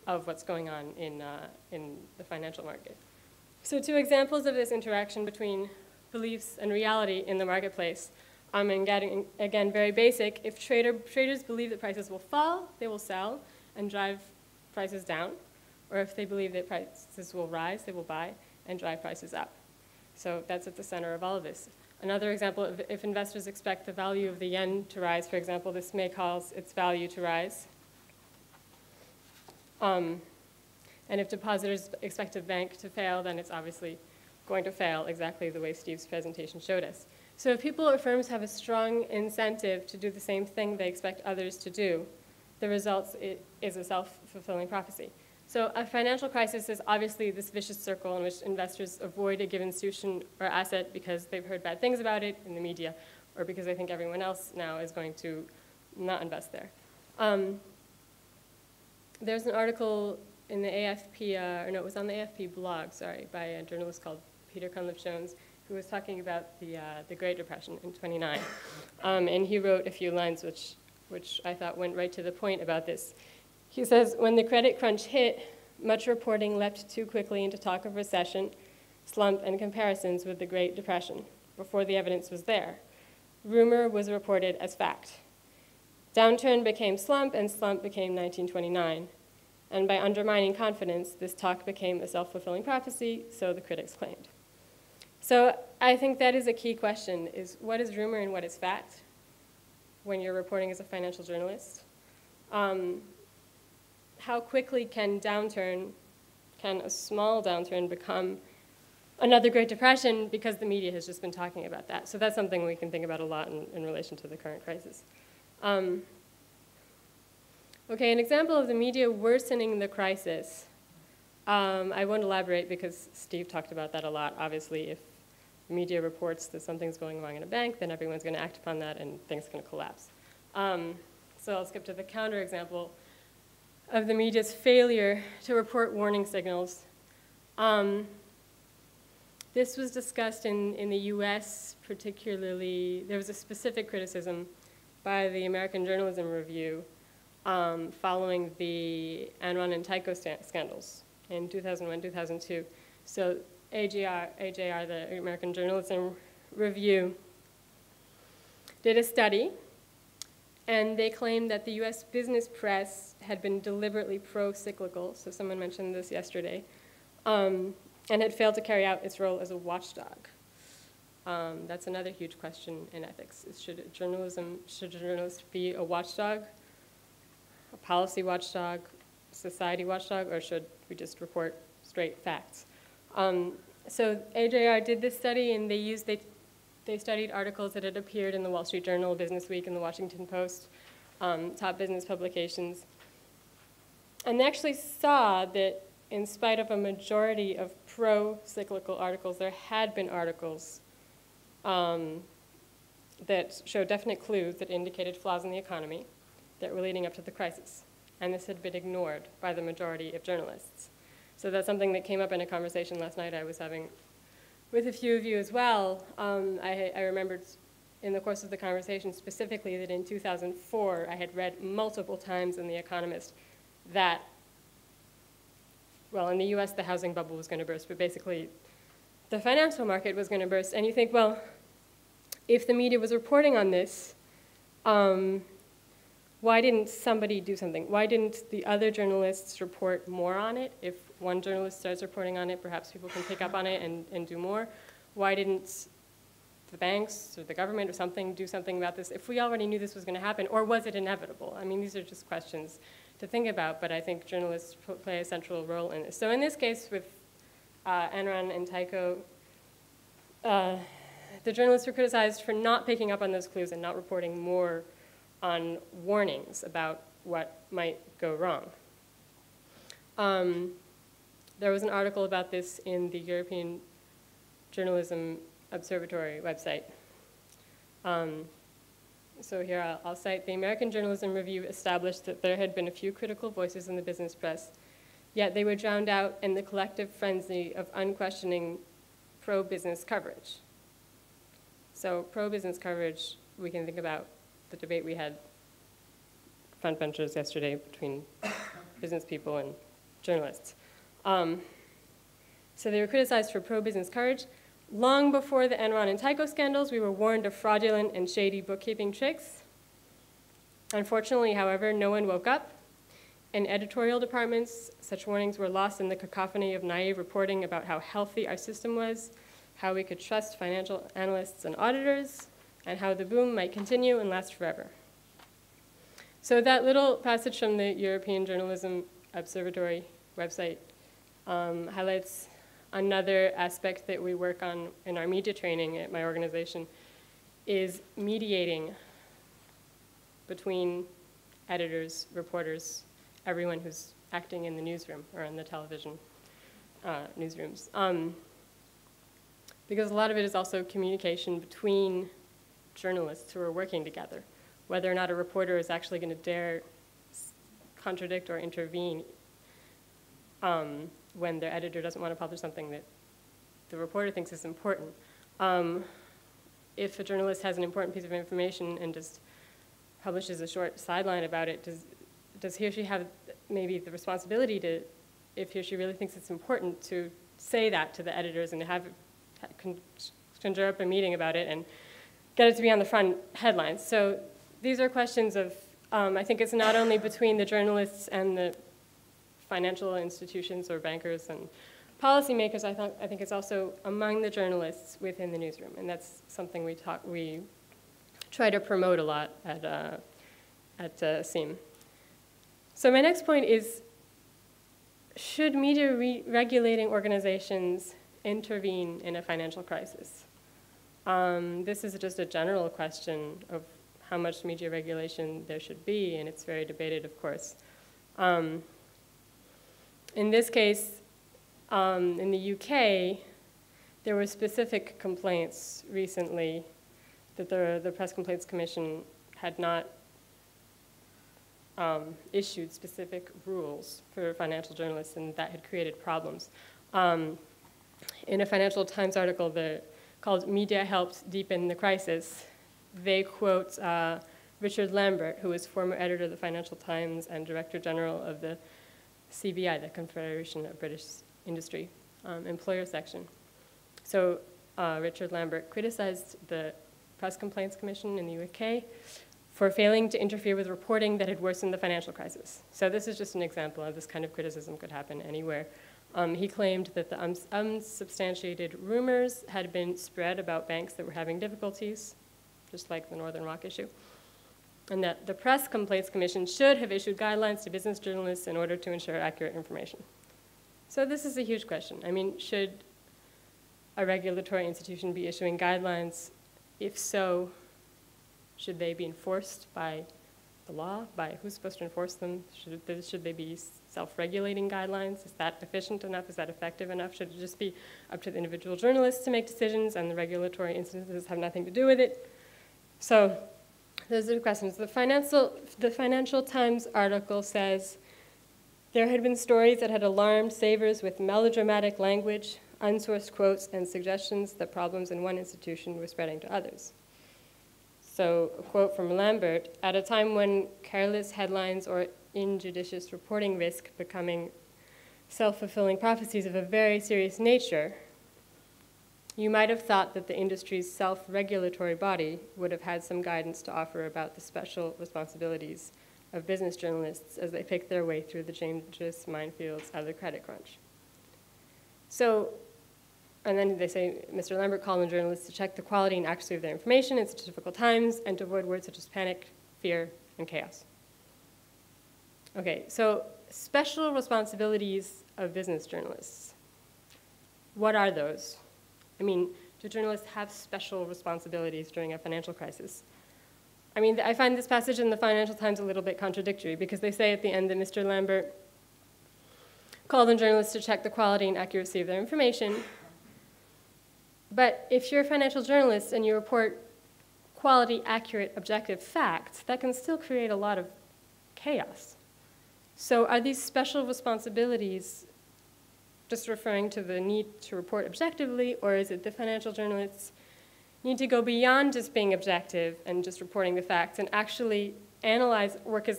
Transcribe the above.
of what's going on in the financial market. So 2 examples of this interaction between beliefs and reality in the marketplace. And getting, again, very basic. If traders believe that prices will fall, they will sell and drive prices down. Or if they believe that prices will rise, they will buy and drive prices up. So that's at the center of all of this. Another example, if investors expect the value of the yen to rise, for example, this may cause its value to rise. And if depositors expect a bank to fail, then it's obviously going to fail exactly the way Steve's presentation showed us. So if people or firms have a strong incentive to do the same thing they expect others to do, the result is a self-fulfilling prophecy. So a financial crisis is obviously this vicious circle in which investors avoid a given institution or asset because they've heard bad things about it in the media, or because they think everyone else now is going to not invest there. There's an article in the AFP, or no, it was on the AFP blog, sorry, by a journalist called Peter Cunliffe-Jones, who was talking about the Great Depression in '29. And he wrote a few lines which I thought went right to the point about this. He says, when the credit crunch hit, much reporting leapt too quickly into talk of recession, slump, and comparisons with the Great Depression before the evidence was there. Rumor was reported as fact. Downturn became slump, and slump became 1929. And by undermining confidence, this talk became a self-fulfilling prophecy, so the critics claimed. So I think that is a key question, is what is rumor and what is fact when you're reporting as a financial journalist? How quickly can a small downturn become another Great Depression because the media has just been talking about that? So that's something we can think about a lot in relation to the current crisis. Okay, an example of the media worsening the crisis. I won't elaborate because Steve talked about that a lot. Obviously, if the media reports that something's going wrong in a bank, then everyone's going to act upon that and things are going to collapse. So I'll skip to the counterexample of the media's failure to report warning signals. This was discussed in the US particularly. There was a specific criticism by the American Journalism Review following the Enron and Tyco scandals in 2001, 2002. So AJR, the American Journalism Review, did a study, and they claimed that the US business press had been deliberately pro-cyclical, so someone mentioned this yesterday, and had failed to carry out its role as a watchdog. That's another huge question in ethics. Should a journalist be a watchdog, a policy watchdog, society watchdog, or should we just report straight facts? So AJR did this study, and they studied articles that had appeared in the Wall Street Journal, Business Week, and the Washington Post, top business publications. And they actually saw that in spite of a majority of pro-cyclical articles, there had been articles that showed definite clues that indicated flaws in the economy that were leading up to the crisis. And this had been ignored by the majority of journalists. So that's something that came up in a conversation last night I was having with a few of you as well. I remembered in the course of the conversation specifically that in 2004, I had read multiple times in The Economist that, well, in the US, the housing bubble was going to burst, but basically the financial market was going to burst. And you think, well, if the media was reporting on this, why didn't somebody do something? Why didn't the other journalists report more on it? If one journalist starts reporting on it, perhaps people can pick up on it and do more. Why didn't the banks or the government or something do something about this if we already knew this was going to happen? Or was it inevitable? I mean, these are just questions to think about, but I think journalists play a central role in this. So in this case with Enron and Tyco, the journalists were criticized for not picking up on those clues and not reporting more on warnings about what might go wrong. There was an article about this in the European Journalism Observatory website. So here I'll cite, the American Journalism Review established that there had been a few critical voices in the business press, yet they were drowned out in the collective frenzy of unquestioning pro-business coverage. So pro-business coverage, we can think about the debate we had front benchers yesterday between business people and journalists. So they were criticized for pro-business courage. Long before the Enron and Tyco scandals, we were warned of fraudulent and shady bookkeeping tricks. Unfortunately, however, no one woke up. In editorial departments, such warnings were lost in the cacophony of naive reporting about how healthy our system was, how we could trust financial analysts and auditors, and how the boom might continue and last forever. So that little passage from the European Journalism Observatory website highlights another aspect that we work on in our media training at my organization, is mediating between editors, reporters, everyone who's acting in the newsroom or in the television newsrooms. Because a lot of it is also communication between journalists who are working together, whether or not a reporter is actually going to dare contradict or intervene when their editor doesn't want to publish something that the reporter thinks is important. If a journalist has an important piece of information and just publishes a short sideline about it, does he or she have maybe the responsibility to, if he or she really thinks it's important, to say that to the editors and to have conjure up a meeting about it and get it to be on the front headlines? So these are questions of, I think it's not only between the journalists and the financial institutions or bankers and policymakers, I think it's also among the journalists within the newsroom, and that's something we try to promote a lot at SEAM. So my next point is, should media regulating organizations intervene in a financial crisis? This is just a general question of how much media regulation there should be, and it's very debated, of course. In this case, in the UK, there were specific complaints recently that the Press Complaints Commission had not issued specific rules for financial journalists, and that had created problems. In a Financial Times article called "Media Helped Deepen the Crisis," they quote Richard Lambert, who was former editor of the Financial Times and Director General of the CBI, the Confederation of British Industry, employer section. So Richard Lambert criticized the Press Complaints Commission in the UK for failing to interfere with reporting that had worsened the financial crisis. So this is just an example of this kind of criticism could happen anywhere. He claimed that the unsubstantiated rumors had been spread about banks that were having difficulties, just like the Northern Rock issue, and that the Press Complaints Commission should have issued guidelines to business journalists in order to ensure accurate information. So this is a huge question. I mean, should a regulatory institution be issuing guidelines? If so, should they be enforced by the law? By who's supposed to enforce them? Should they be self-regulating guidelines? Is that efficient enough? Is that effective enough? Should it just be up to the individual journalists to make decisions and the regulatory institutions have nothing to do with it? So those are the questions. The Financial Times article says, there had been stories that had alarmed savers with melodramatic language, unsourced quotes, and suggestions that problems in one institution were spreading to others. So a quote from Lambert, at a time when careless headlines or injudicious reporting risk becoming self-fulfilling prophecies of a very serious nature, you might have thought that the industry's self-regulatory body would have had some guidance to offer about the special responsibilities of business journalists as they pick their way through the dangerous minefields of the credit crunch. So, and then they say, Mr. Lambert called on journalists to check the quality and accuracy of their information in such difficult times and to avoid words such as panic, fear, and chaos. Okay, so special responsibilities of business journalists. What are those? I mean, do journalists have special responsibilities during a financial crisis? I mean, I find this passage in the Financial Times a little bit contradictory because they say at the end that Mr. Lambert called on journalists to check the quality and accuracy of their information. But if you're a financial journalist and you report quality, accurate, objective facts, that can still create a lot of chaos. So are these special responsibilities just referring to the need to report objectively, or is it the financial journalists need to go beyond just being objective and just reporting the facts and actually analyze, work as